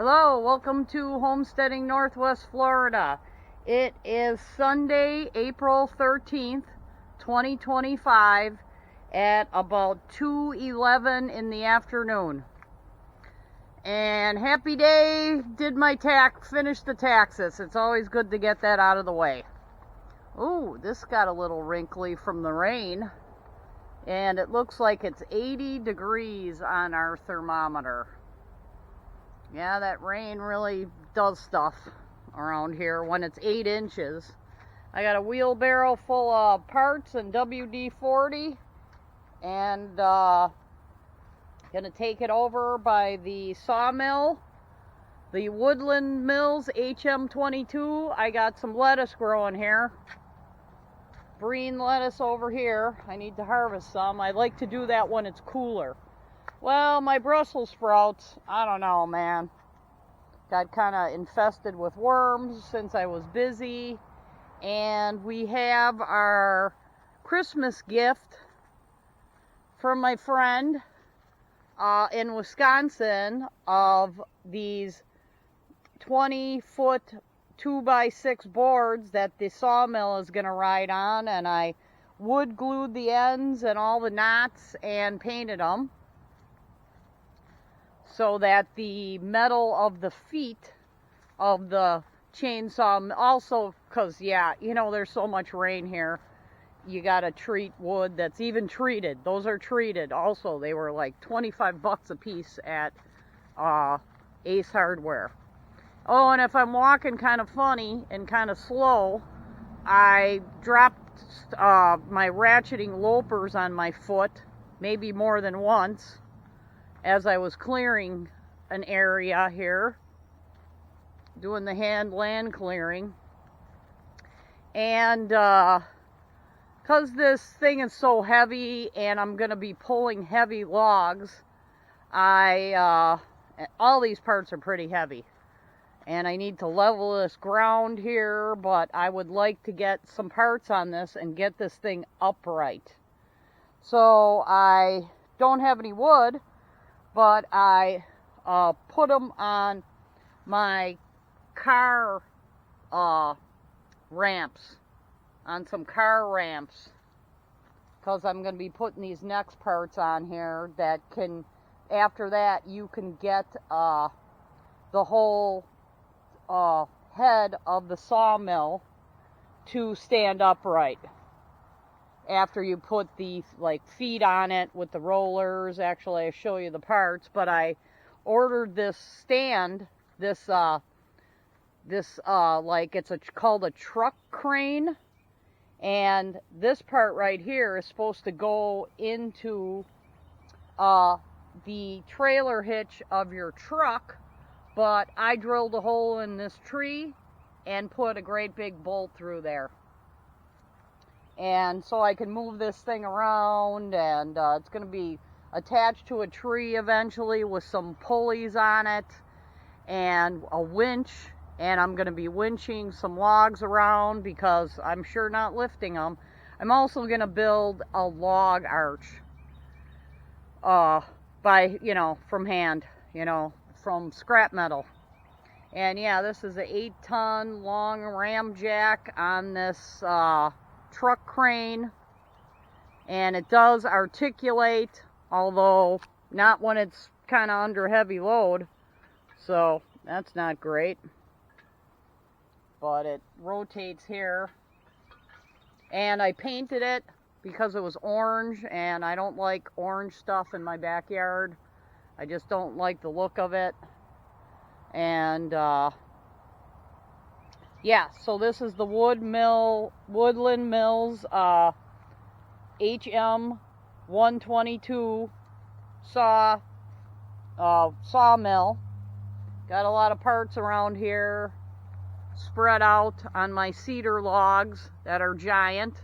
Hello, welcome to Homesteading Northwest Florida. It is Sunday, April 13th, 2025 at about 2:11 in the afternoon. And happy day, finished the taxes. It's always good to get that out of the way. Ooh, this got a little wrinkly from the rain. And it looks like it's 80 degrees on our thermometer. Yeah, that rain really does stuff around here when it's 8 inches. I got a wheelbarrow full of parts and WD-40 and gonna take it over by the sawmill, the Woodland Mills HM122. I got some lettuce growing here. Green lettuce over here. I need to harvest some. I like to do that when it's cooler. Well, my Brussels sprouts, I don't know, man. Got kind of infested with worms since I was busy. And we have our Christmas gift from my friend in Wisconsin of these 20-foot 2x6 boards that the sawmill is going to ride on. And I wood glued the ends and all the knots and painted them, so that the metal of the feet of the chainsaw, also because, yeah, you know, there's so much rain here, you gotta treat wood that's even treated. Those are treated also. They were like 25 bucks a piece at Ace Hardware. Oh, and if I'm walking kind of funny and kind of slow, I dropped my ratcheting loopers on my foot, maybe more than once, as I was clearing an area here, doing the land clearing. And because this thing is so heavy and I'm going to be pulling heavy logs, all these parts are pretty heavy. And I need to level this ground here, but I would like to get some parts on this and get this thing upright. So I don't have any wood, but I put them on my car ramps, on some car ramps, because I'm going to be putting these next parts on here that can, after that, you can get the whole head of the sawmill to stand upright. After you put the feet on it with the rollers. Actually, I show you the parts, but I ordered this stand, it's called a truck crane, and this part right here is supposed to go into the trailer hitch of your truck, but I drilled a hole in this tree and put a great big bolt through there. And so I can move this thing around, and it's going to be attached to a tree eventually with some pulleys on it and a winch. And I'm going to be winching some logs around because I'm sure not lifting them. I'm also going to build a log arch from hand, from scrap metal. And yeah, this is an 8-ton long ram jack on this truck crane, and it does articulate, although not when it's kind of under heavy load, so that's not great. But it rotates here, and I painted it because it was orange, and I don't like orange stuff in my backyard. I just don't like the look of it. And yeah, so this is the Woodland Mills HM122 sawmill. Got a lot of parts around here spread out on my cedar logs that are giant,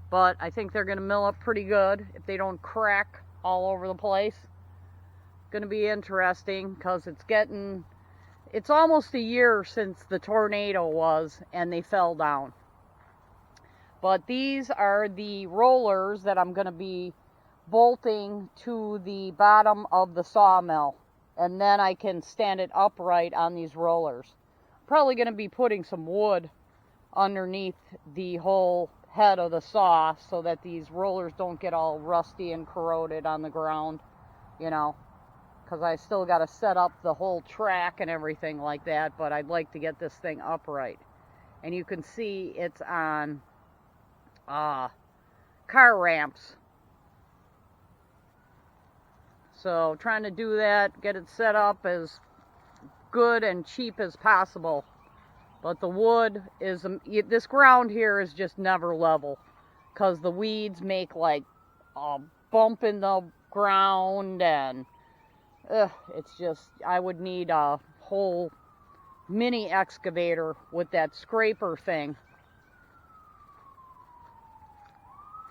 but I think they're going to mill up pretty good if they don't crack all over the place. Going to be interesting because it's almost a year since the tornado was and they fell down. But these are the rollers that I'm going to be bolting to the bottom of the sawmill and then I can stand it upright on these rollers. Probably going to be putting some wood underneath the whole head of the saw so that these rollers don't get all rusty and corroded on the ground, you know, because I still got to set up the whole track and everything like that, but I'd like to get this thing upright. And you can see it's on car ramps. So trying to do that, get it set up as good and cheap as possible. But the wood is, this ground here is just never level, because the weeds make like a bump in the ground, and it's just, I would need a whole mini excavator with that scraper thing.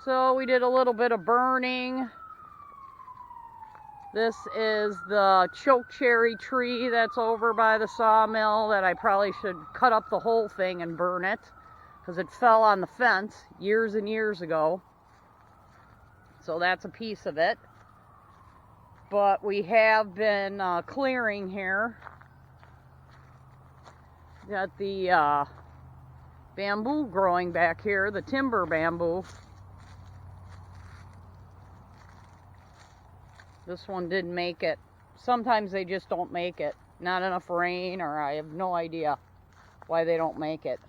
So we did a little bit of burning. This is the choke cherry tree that's over by the sawmill that I probably should cut up the whole thing and burn it, because it fell on the fence years and years ago. So that's a piece of it. But we have been clearing here. Got the bamboo growing back here, the timber bamboo. This one didn't make it. Sometimes they just don't make it. Not enough rain, or I have no idea why they don't make it.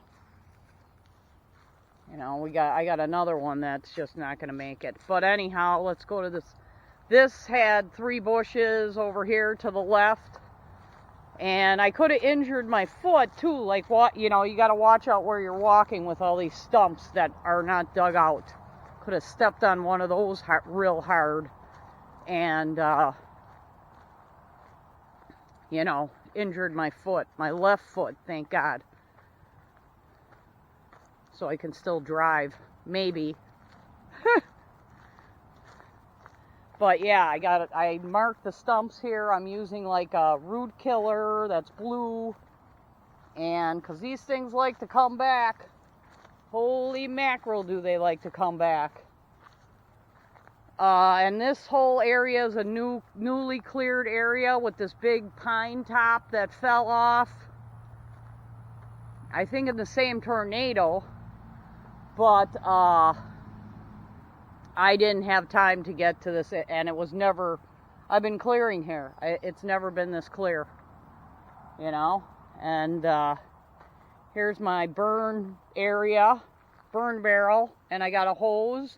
You know, I got another one that's just not going to make it. But anyhow, let's go to this. This had 3 bushes over here to the left. And I could have injured my foot too. Like, what, you know, you got to watch out where you're walking with all these stumps that are not dug out. Could have stepped on one of those real hard. And, you know, injured my foot, my left foot, thank God. So I can still drive, maybe. But yeah, I marked the stumps here. I'm using like a root killer that's blue. And because these things like to come back. Holy mackerel, do they like to come back. And this whole area is a newly cleared area with this big pine top that fell off. I think in the same tornado, but I didn't have time to get to this, and it was never, I've been clearing here. It's never been this clear, you know. And here's my burn area, burn barrel, and I got a hose.